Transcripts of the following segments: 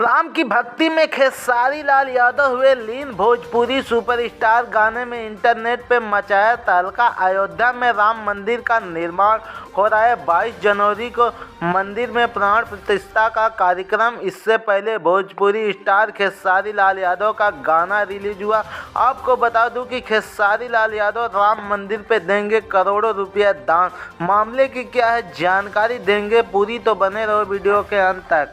राम की भक्ति में खेसारी लाल यादव हुए लीन। भोजपुरी सुपरस्टार गाने में इंटरनेट पे मचाया तहलका। अयोध्या में राम मंदिर का निर्माण हो रहा है। 22 जनवरी को मंदिर में प्राण प्रतिष्ठा का कार्यक्रम। इससे पहले भोजपुरी स्टार खेसारी लाल यादव का गाना रिलीज हुआ। आपको बता दूं कि खेसारी लाल यादव राम मंदिर पे देंगे करोड़ों रुपया दान। मामले की क्या है जानकारी देंगे पूरी, तो बने रहो वीडियो के अंत तक।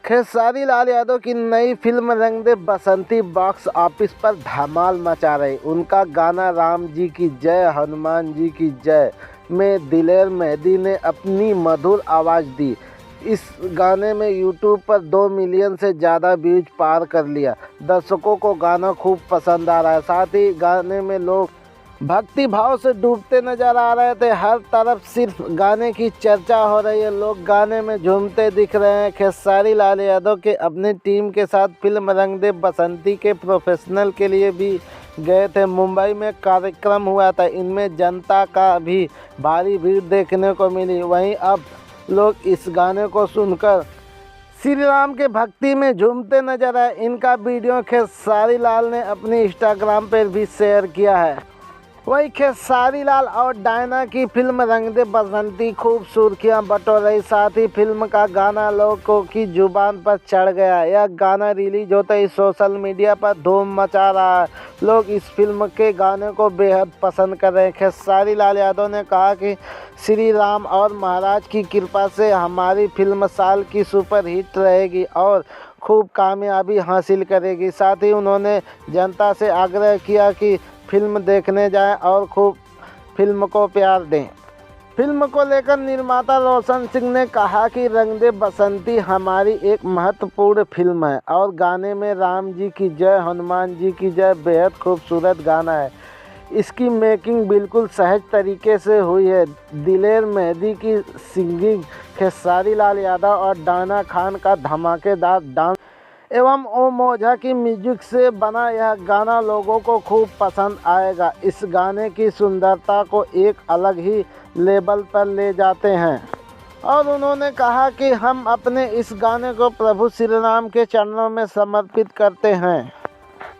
खेसारी लाल यादव की नई फिल्म रंग दे बसंती बॉक्स ऑफिस पर धमाल मचा रही। उनका गाना राम जी की जय हनुमान जी की जय में दिलेर मेहदी ने अपनी मधुर आवाज़ दी। इस गाने में यूट्यूब पर 2 मिलियन से ज़्यादा व्यूज पार कर लिया। दर्शकों को गाना खूब पसंद आ रहा है। साथ ही गाने में लोग भक्ति भाव से डूबते नजर आ रहे थे। हर तरफ सिर्फ गाने की चर्चा हो रही है। लोग गाने में झूमते दिख रहे हैं। खेसारी लाल यादव के अपनी टीम के साथ फिल्म रंग दे बसंती के प्रोफेशनल के लिए भी गए थे। मुंबई में कार्यक्रम हुआ था। इनमें जनता का भी भारी भीड़ देखने को मिली। वहीं अब लोग इस गाने को सुनकर श्री राम के भक्ति में झूमते नजर आए। इनका वीडियो खेसारी लाल ने अपने इंस्टाग्राम पर भी शेयर किया है। वही खेसारी लाल और डायना की फिल्म रंग दे बसंती खूब सुर्खियां बटोर रही। साथ ही फिल्म का गाना लोगों की जुबान पर चढ़ गया। यह गाना रिलीज होते ही सोशल मीडिया पर धूम मचा रहा है। लोग इस फिल्म के गाने को बेहद पसंद कर रहे हैं। खेसारी लाल यादव ने कहा कि श्री राम और महाराज की कृपा से हमारी फिल्म साल की सुपर हिट रहेगी और खूब कामयाबी हासिल करेगी। साथ ही उन्होंने जनता से आग्रह किया कि फिल्म देखने जाएं और खूब फिल्म को प्यार दें। फिल्म को लेकर निर्माता रोशन सिंह ने कहा कि रंग दे बसंती हमारी एक महत्वपूर्ण फिल्म है और गाने में राम जी की जय हनुमान जी की जय बेहद खूबसूरत गाना है। इसकी मेकिंग बिल्कुल सहज तरीके से हुई है। दिलेर मेहदी की सिंगिंग, खेसारी लाल यादव और डायना खान का धमाकेदार डांस एवं ओम ओझा की म्यूजिक से बना यह गाना लोगों को खूब पसंद आएगा। इस गाने की सुंदरता को एक अलग ही लेवल पर ले जाते हैं और उन्होंने कहा कि हम अपने इस गाने को प्रभु श्री राम के चरणों में समर्पित करते हैं।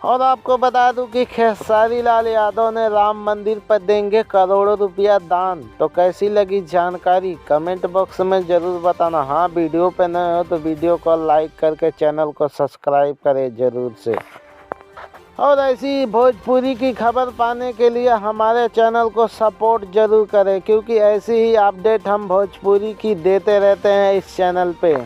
और आपको बता दूं कि खेसारी लाल यादव ने राम मंदिर पर देंगे करोड़ों रुपया दान। तो कैसी लगी जानकारी कमेंट बॉक्स में ज़रूर बताना। हाँ, वीडियो पे नए हो तो वीडियो को लाइक करके चैनल को सब्सक्राइब करें ज़रूर से। और ऐसी भोजपुरी की खबर पाने के लिए हमारे चैनल को सपोर्ट ज़रूर करें, क्योंकि ऐसी ही अपडेट हम भोजपुरी की देते रहते हैं इस चैनल पे।